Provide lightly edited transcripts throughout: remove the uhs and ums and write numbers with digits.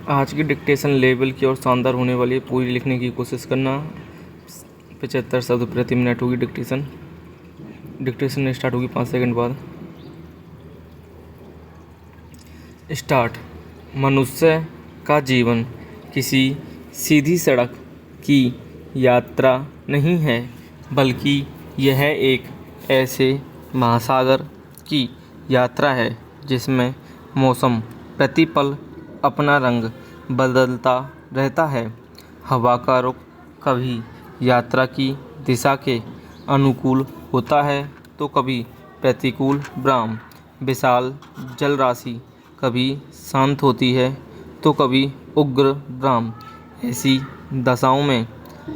आज की dictation level की और शानदार होने वाली है। पूरी लिखने की कोशिश करना। 75 शब्द प्रति मिनट होगी डिक्टेशन। डिक्टेशन स्टार्ट होगी 5 सेकंड बाद। स्टार्ट। मनुष्य का जीवन किसी सीधी सड़क की यात्रा नहीं है, बल्कि यह एक ऐसे महासागर की यात्रा है जिसमें मौसम प्रतिपल अपना रंग बदलता रहता है। हवा का रुख कभी यात्रा की दिशा के अनुकूल होता है तो कभी प्रतिकूल। ब्राह्म विशाल जलराशि कभी शांत होती है तो कभी उग्र। ब्राह्म ऐसी दशाओं में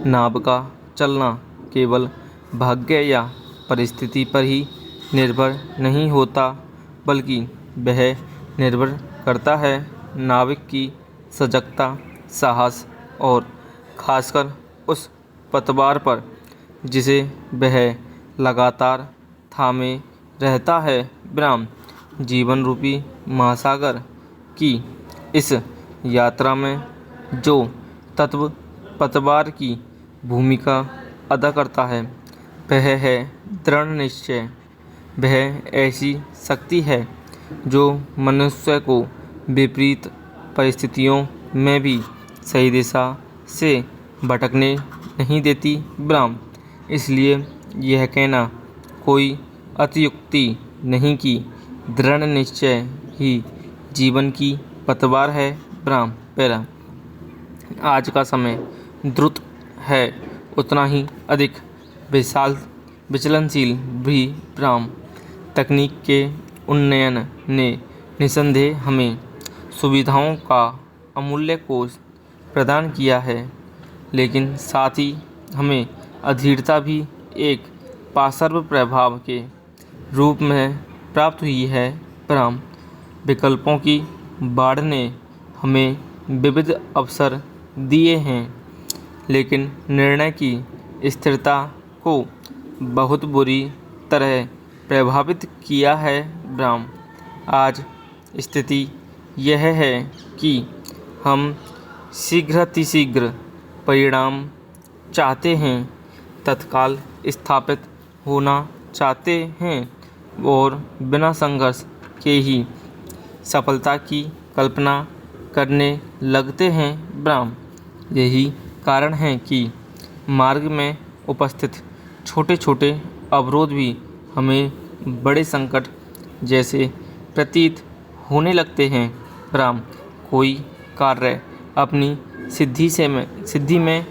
नाव का चलना केवल भाग्य या परिस्थिति पर ही निर्भर नहीं होता, बल्कि वह निर्भर करता है नाविक की सजगता, साहस और खासकर उस पतवार पर जिसे वह लगातार थामे रहता है। ब्राह्म जीवन रूपी महासागर की इस यात्रा में जो तत्व पतवार की भूमिका अदा करता है वह है दृढ़ निश्चय। वह ऐसी शक्ति है जो मनुष्य को विपरीत परिस्थितियों में भी सही दिशा से भटकने नहीं देती। ब्राह्म इसलिए यह कहना कोई अतियुक्ति नहीं कि दृढ़ निश्चय ही जीवन की पतवार है। ब्राह्म पहला। आज का समय द्रुत है, उतना ही अधिक विचलनशील भी। ब्राह्म तकनीक के उन्नयन ने निसंदेह हमें सुविधाओं का अमूल्य कोष प्रदान किया है, लेकिन साथ ही हमें अधीरता भी एक पार्श्व प्रभाव के रूप में प्राप्त हुई है। ब्राह्म विकल्पों की बाढ़ ने हमें विविध अवसर दिए हैं, लेकिन निर्णय की स्थिरता को बहुत बुरी तरह प्रभावित किया है। ब्राह्म आज स्थिति यह है कि हम शीघ्रातिशीघ्र परिणाम चाहते हैं, तत्काल स्थापित होना चाहते हैं और बिना संघर्ष के ही सफलता की कल्पना करने लगते हैं। ब्राह्म यही कारण है कि मार्ग में उपस्थित छोटे छोटे अवरोध भी हमें बड़े संकट जैसे प्रतीत होने लगते हैं। ब्राह्म कोई कार्य अपनी सिद्धि में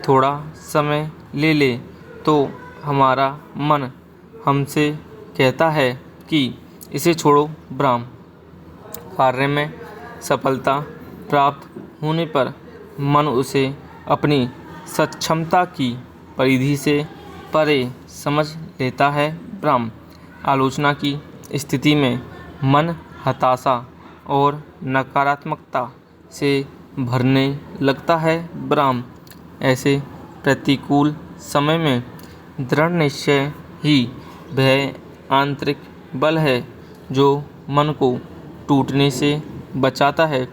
थोड़ा समय ले ले तो हमारा मन हमसे कहता है कि इसे छोड़ो। ब्राह्म कार्य में सफलता प्राप्त होने पर मन उसे अपनी सक्षमता की परिधि से परे समझ लेता है। ब्राह्म आलोचना की स्थिति में मन हताशा और नकारात्मकता से भरने लगता है। ब्राह्म ऐसे प्रतिकूल समय में दृढ़ निश्चय ही वह आंतरिक बल है जो मन को टूटने से बचाता है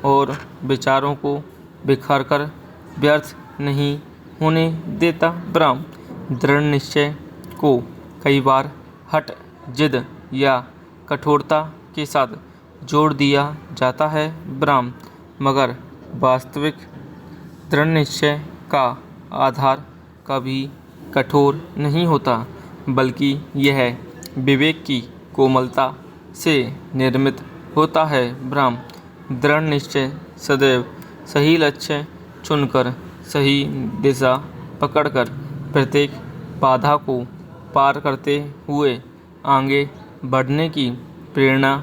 और विचारों को बिखर कर व्यर्थ नहीं होने देता। ब्राह्म दृढ़ निश्चय को कई बार हठ, जिद या कठोरता के साथ जोड़ दिया जाता है। ब्राह्म मगर वास्तविक दृढ़ निश्चय का आधार कभी कठोर नहीं होता, बल्कि यह विवेक की कोमलता से निर्मित होता है। ब्राह्म दृढ़ निश्चय सदैव सही लक्ष्य चुनकर, सही दिशा पकड़कर प्रत्येक बाधा को पार करते हुए आगे बढ़ने की प्रेरणा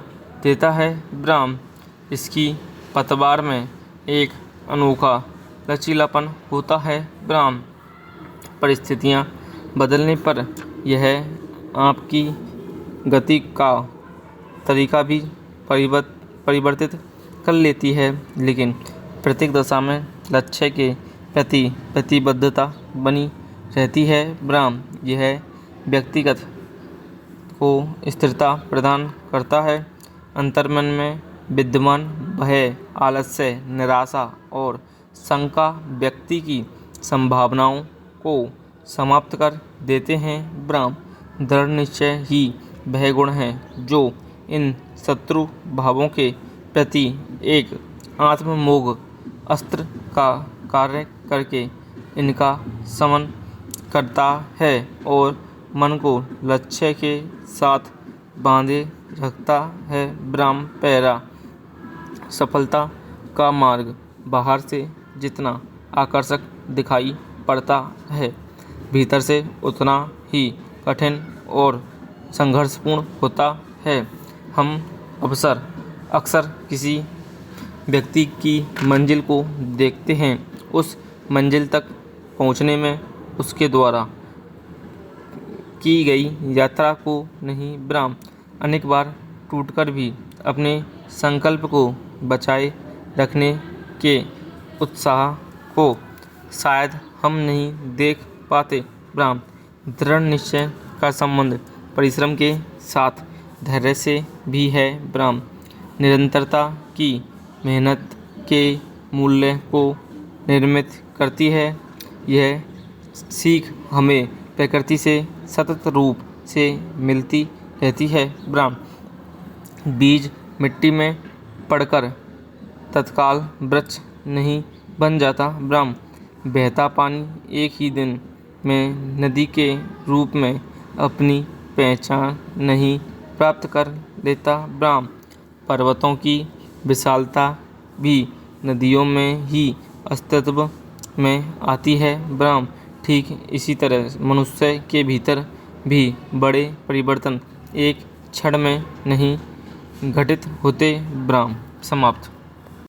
देता है। ब्राह्म इसकी पतवार में एक अनोखा लचीलापन होता है। ब्राह्म परिस्थितियाँ बदलने पर यह आपकी गति का तरीका भी परिवर्तित कर लेती है, लेकिन प्रत्येक दशा में लक्ष्य के प्रति प्रतिबद्धता बनी रहती है। ब्राह्म यह व्यक्तिगत को स्थिरता प्रदान करता है। अंतर्मन में विद्यमान भय, आलस्य, निराशा और शंका व्यक्ति की संभावनाओं को समाप्त कर देते हैं। ब्राह्म दृढ़ निश्चय ही वह गुण है जो इन शत्रु भावों के प्रति एक आत्ममोघ अस्त्र का कार्य करके इनका शमन करता है और मन को लक्ष्य के साथ बांधे रखता है। ब्राह्म पैरा सफलता का मार्ग बाहर से जितना आकर्षक दिखाई पड़ता है, भीतर से उतना ही कठिन और संघर्षपूर्ण होता है। हम अक्सर किसी व्यक्ति की मंजिल को देखते हैं, उस मंजिल तक पहुंचने में उसके द्वारा की गई यात्रा को नहीं। ब्राह्म अनेक बार टूटकर भी अपने संकल्प को बचाए रखने के उत्साह को शायद हम नहीं देख पाते। ब्राह्म दृढ़ निश्चय का संबंध परिश्रम के साथ धैर्य से भी है। ब्राह्म निरंतरता की मेहनत के मूल्य को निर्मित करती है। यह सीख हमें प्रकृति से सतत रूप से मिलती रहती है। ब्राह्म बीज मिट्टी में पड़कर तत्काल वृक्ष नहीं बन जाता। ब्राह्म बहता पानी एक ही दिन में नदी के रूप में अपनी पहचान नहीं प्राप्त कर लेता। ब्राह्म पर्वतों की विशालता भी नदियों में ही अस्तित्व में आती है। ब्राह्म ठीक इसी तरह मनुष्य के भीतर भी बड़े परिवर्तन एक क्षण में नहीं घटित होते। ब्राह्म समाप्त।